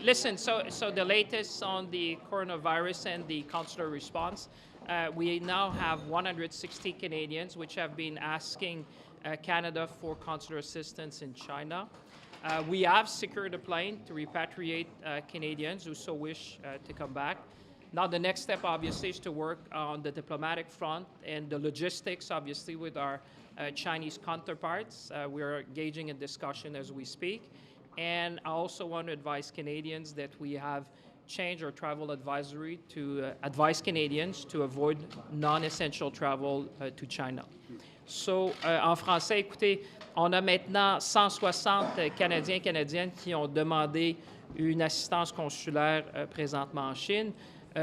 Listen, so the latest on the coronavirus and the consular response, we now have 160 Canadians which have been asking Canada for consular assistance in China. We have secured a plane to repatriate Canadians who so wish to come back. Now, the next step, obviously, is to work on the diplomatic front and the logistics, obviously, with our Chinese counterparts. We are engaging in discussion as we speak. And I also want to advise Canadians that we have changed our travel advisory to advise Canadians to avoid non-essential travel to China. So, en français, écoutez, on a maintenant 160 Canadiens et Canadiennes qui ont demandé une assistance consulaire présentement en Chine.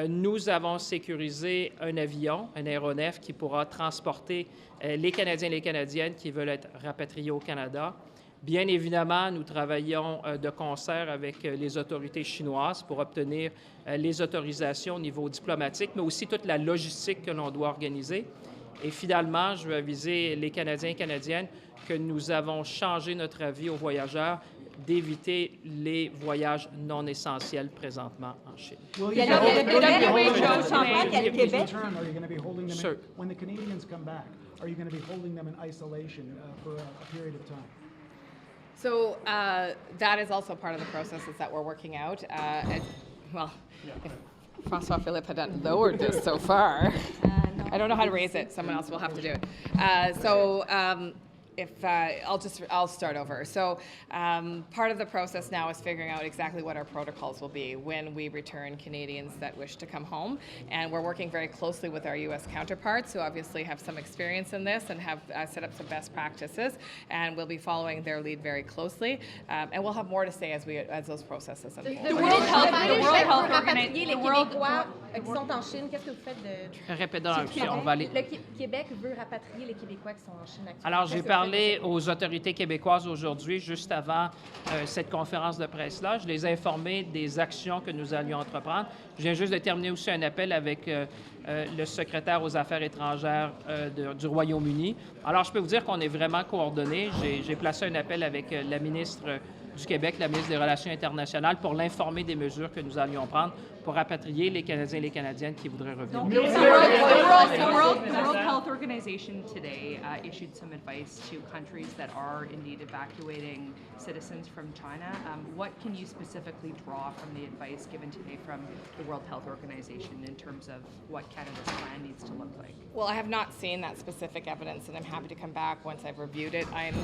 Nous avons sécurisé un avion, un aéronef qui pourra transporter les Canadiens et les Canadiennes qui veulent être rapatriés au Canada. Bien évidemment, nous travaillons de concert avec les autorités chinoises pour obtenir les autorisations au niveau diplomatique, mais aussi toute la logistique que l'on doit organiser. Et finalement, je veux aviser les Canadiens et Canadiennes que nous avons changé notre avis aux voyageurs d'éviter les voyages non essentiels présentement en Chine. Will you Sure. when the Canadians come back, are you going to be holding them in isolation for a period of time? So that is also part of the processes that we're working out. If Francois-Philippe hadn't lowered this so far, I don't know how to raise it. Someone else will have to do it. I'll start over. So part of the process now is figuring out exactly what our protocols will be when we return Canadians that wish to come home. And we're working very closely with our U.S. counterparts who obviously have some experience in this and have set up some best practices. And we'll be following their lead very closely. And we'll have more to say as those processes unfold. The World Health Organization, les Québécois qui sont en Chine, qu'est-ce que vous faites de... Répète donc, on va aller... Le Québec veut rapatrier les Québécois qui sont en Chine actuellement. Alors, j'ai parlé aux autorités québécoises aujourd'hui, juste avant cette conférence de presse-là. Je les ai informés des actions que nous allions entreprendre. Je viens juste de terminer aussi un appel avec le secrétaire aux Affaires étrangères du Royaume-Uni. Alors, je peux vous dire qu'on est vraiment coordonnés. J'ai placé un appel avec la ministre du Québec, la ministre des Relations internationales, pour l'informer des mesures que nous allions prendre pour rapatrier les Canadiens et les Canadiennes qui voudraient revenir. The World Health Organization today issued some advice to countries that are indeed evacuating citizens from China. What can you specifically draw from the advice given today from the World Health Organization in terms of what Canada's plan needs to look like? Well, I have not seen that specific evidence, and I'm happy to come back once I've reviewed it. I'm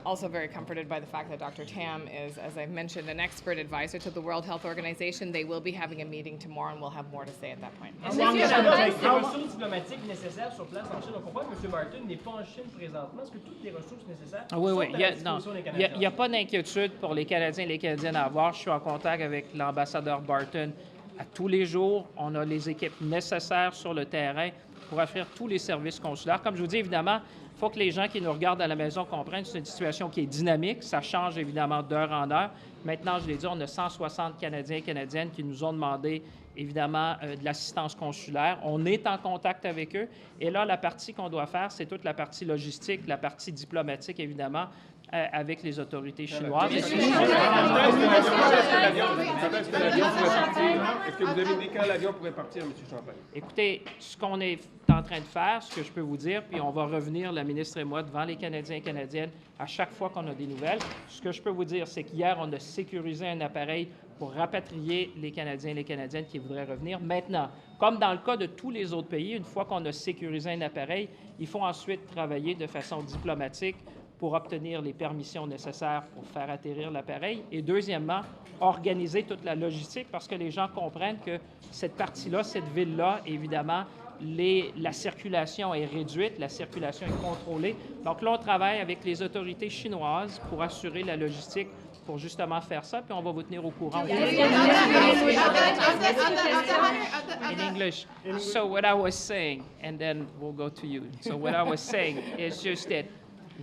also very comforted by the fact that Dr. Tam is, as I mentioned, an expert advisor to the World Health Organization. They will be having a meeting tomorrow, and we'll have more to say at that point. Est-ce qu'il y a des ressources diplomatiques nécessaires sur place en Chine? On comprend que M. Martin n'est pas en Chine présentement. Est-ce que toutes les ressources nécessaires sont à la disposition des Canadiens? Il n'y a pas d'inquiétude pour les Canadiens et les Canadiennes à avoir. Je suis en contact avec l'ambassadeur Barton à tous les jours. On a les équipes nécessaires sur le terrain pour offrir tous les services consulaires. Comme je vous dis, évidemment, il faut que les gens qui nous regardent à la maison comprennent que c'est une situation qui est dynamique. Ça change évidemment d'heure en heure. Maintenant, je l'ai dit, on a 160 Canadiens et Canadiennes qui nous ont demandé, évidemment, de l'assistance consulaire. On est en contact avec eux. Et là, la partie qu'on doit faire, c'est toute la partie logistique, la partie diplomatique, évidemment, avec les autorités chinoises. Est-ce que vous avez dit quand l'avion pourrait partir, M. Champagne? Écoutez, ce qu'on est en train de faire, ce que je peux vous dire, puis on va revenir, la ministre et moi, devant les Canadiens et Canadiennes à chaque fois qu'on a des nouvelles. Ce que je peux vous dire, c'est qu'hier, on a sécurisé un appareil pour rapatrier les Canadiens et les Canadiennes qui voudraient revenir. Maintenant, comme dans le cas de tous les autres pays, une fois qu'on a sécurisé un appareil, il faut ensuite travailler de façon diplomatique pour obtenir les permissions nécessaires pour faire atterrir l'appareil. Et deuxièmement, organiser toute la logistique parce que les gens comprennent que cette partie-là, cette ville-là, évidemment, la circulation est réduite, la circulation est contrôlée. Donc là, on travaille avec les autorités chinoises pour assurer la logistique pour justement faire ça, puis on va vous tenir au courant. In English. So what I was saying, and then we'll go to you. So what I was saying is just that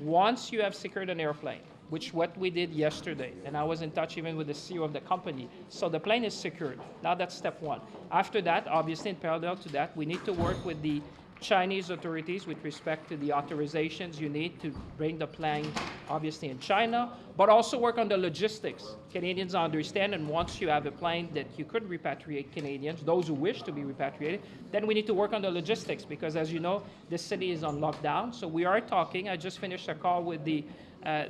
once you have secured an airplane, which what we did yesterday, and I was in touch even with the CEO of the company, so the plane is secured. Now that's step one. After that, obviously in parallel to that, we need to work with the Chinese authorities with respect to the authorizations you need to bring the plane, obviously in China, but also work on the logistics. Canadians understand, and once you have a plane that you could repatriate Canadians, those who wish to be repatriated, then we need to work on the logistics because, as you know, the city is on lockdown. So we are talking. I just finished a call with the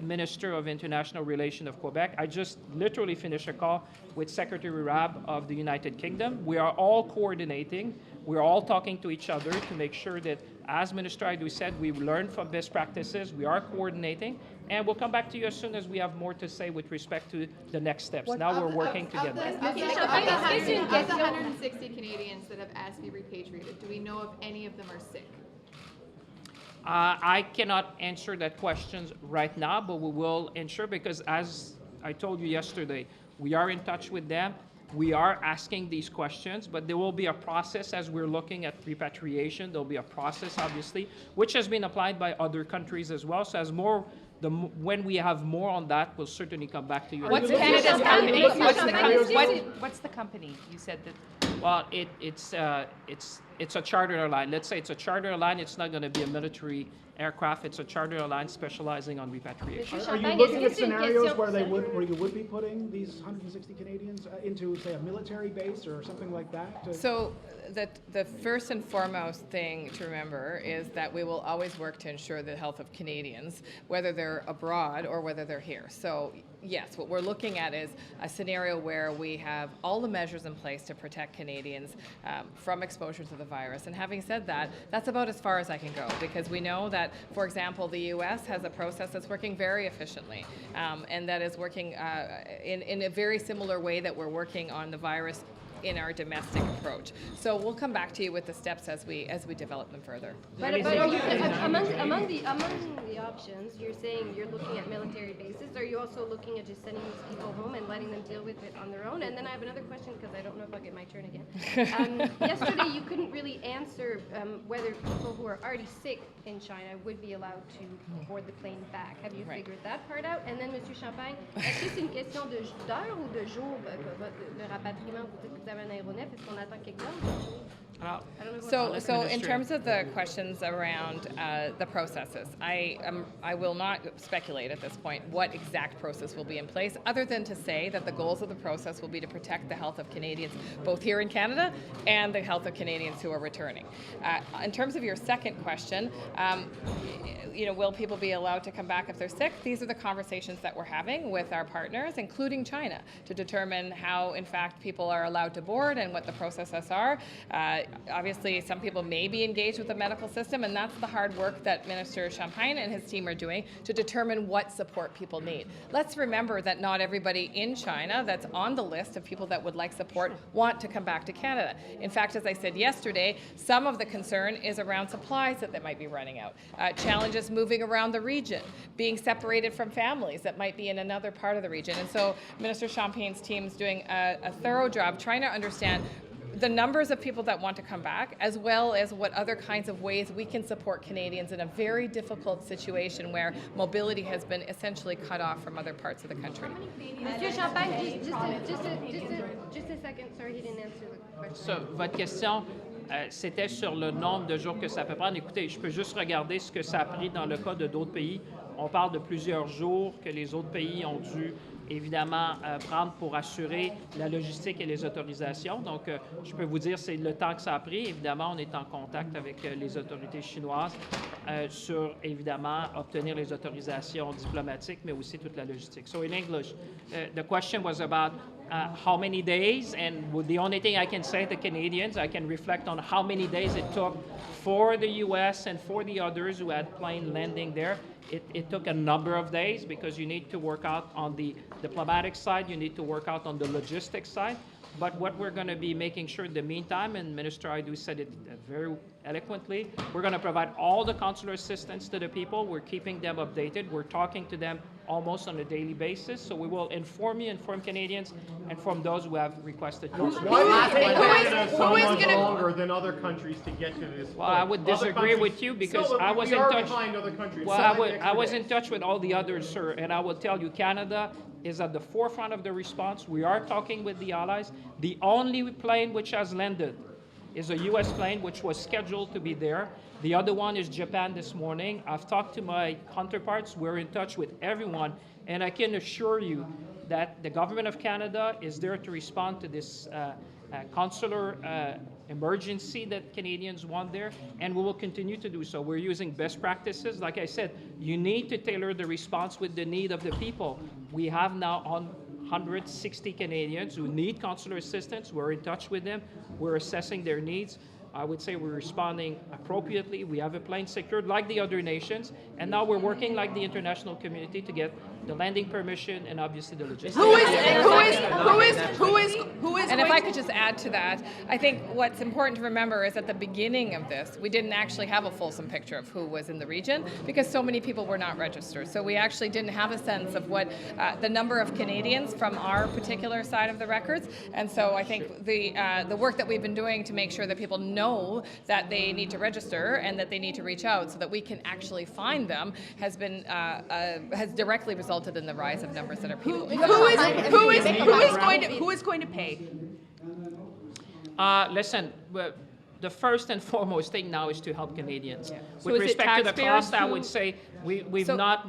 Minister of International Relations of Quebec. I just literally finished a call with Secretary Rabb of the United Kingdom. We are all coordinating. We're all talking to each other to make sure that, as Minister Hajdu said, we learn from best practices. We are coordinating, and we'll come back to you as soon as we have more to say with respect to the next steps. Now we're working together. Of the 160 Canadians that have asked to be repatriated, do we know if any of them are sick? I cannot answer that question right now, but we will ensure because, as I told you yesterday, we are in touch with them. We are asking these questions, but there will be a process as we're looking at repatriation. There'll be a process, obviously, which has been applied by other countries as well. So as more, when we have more on that, we'll certainly come back to you. What's Canada's company? What's the company? You said that. Well, it's a charter airline. Let's say it's a charter airline. It's not going to be a military aircraft. It's a charter airline specializing on repatriation. Are you looking at scenarios where you would be putting these 160 Canadians into, say, a military base or something like that? So the first and foremost thing to remember is that we will always work to ensure the health of Canadians, whether they're abroad or whether they're here. So yes, what we're looking at is a scenario where we have all the measures in place to protect Canadians from exposure to the virus. And having said that, that's about as far as I can go because we know that, for example, the U.S. has a process that's working very efficiently and that is working in a very similar way that we're working on the virus in our domestic approach. So we'll come back to you with the steps as we develop them further. But among the options, you're saying you're looking at military bases. Are you also looking at just sending these people home and letting them deal with it on their own? And then I have another question because I don't know if I'll get my turn again. Yesterday, you couldn't really answer whether people who are already sick in China would be allowed to board the plane back. Have you figured that part out? And then, Monsieur Champagne, est-ce que c'est une question d'heure ou de jour le rapatriement? Vous avez un aéronef, est-ce qu'on attend quelques heures? So in terms of the questions around the processes, I will not speculate at this point what exact process will be in place, other than to say that the goals of the process will be to protect the health of Canadians, both here in Canada and the health of Canadians who are returning. In terms of your second question, will people be allowed to come back if they're sick? These are the conversations that we're having with our partners, including China, to determine how, in fact, people are allowed to board and what the processes are. Obviously, some people may be engaged with the medical system, and that's the hard work that Minister Champagne and his team are doing to determine what support people need. Let's remember that not everybody in China that's on the list of people that would like support want to come back to Canada. In fact, as I said yesterday, some of the concern is around supplies that they might be running out, challenges moving around the region, being separated from families that might be in another part of the region. And so Minister Champagne's team is doing a thorough job trying to understand the numbers of people that want to come back, as well as what other kinds of ways we can support Canadians in a very difficult situation where mobility has been essentially cut off from other parts of the country. Monsieur Champagne, just a second. Sorry, he didn't answer the question. So, votre question, c'était sur le nombre de jours que ça peut prendre. Écoutez, je peux juste regarder ce que ça a pris dans le cas de d'autres pays. On parle de plusieurs jours que les autres pays ont dû évidemment prendre pour assurer la logistique et les autorisations. Donc, je peux vous dire, c'est le temps que ça a pris. Évidemment, on est en contact avec les autorités chinoises sur, évidemment, obtenir les autorisations diplomatiques, mais aussi toute la logistique. So, in English, the question was about how many days, and the only thing I can say to Canadians, I can reflect on how many days it took for the U.S. and for the others who had plane landing there. It took a number of days because you need to work out on the diplomatic side, you need to work out on the logistics side. But what we're going to be making sure in the meantime, and Minister Hajdu said it very eloquently, we're going to provide all the consular assistance to the people. We're keeping them updated. We're talking to them almost on a daily basis. So we will inform Canadians, and from those who have requested. Why is Canada so much longer than other countries to get to this point? Well, I would disagree with you because I was in touch. Well, I was in touch with all the others, sir, and I will tell you, Canada is at the forefront of the response. We are talking with the allies. The only plane which has landed is a U.S. plane which was scheduled to be there. The other one is Japan this morning. I've talked to my counterparts. We're in touch with everyone, and I can assure you that the government of Canada is there to respond to this consular emergency that Canadians want there, and we will continue to do so. We're using best practices. Like I said, you need to tailor the response with the need of the people. We have now 160 Canadians who need consular assistance. We're in touch with them. We're assessing their needs. I would say we're responding appropriately. We have a plane secured like the other nations, and now we're working like the international community to get the landing permission and obviously the logistics. And if I could just add to that, I think what's important to remember is at the beginning of this, we didn't actually have a fulsome picture of who was in the region because so many people were not registered. So we actually didn't have a sense of what the number of Canadians from our particular side of the records. And so I think the work that we've been doing to make sure that people know that they need to register and that they need to reach out so that we can actually find them has directly resulted in the rise of numbers that are people. Who is going to pay? Listen, the first and foremost thing now is to help Canadians. Yeah. With respect to the cost, I who- would say we've not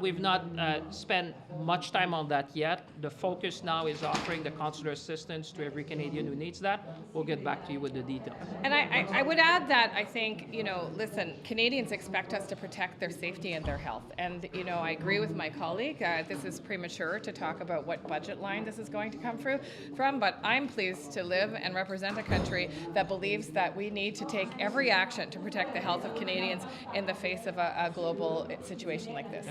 spent much time on that yet. The focus now is offering the consular assistance to every Canadian who needs that. We'll get back to you with the details. And I would add that I think, listen, Canadians expect us to protect their safety and their health. And, I agree with my colleague. This is premature to talk about what budget line this is going to come from, but I'm pleased to live and represent a country that believes that we need to take every action to protect the health of Canadians in the face of a global situation like this.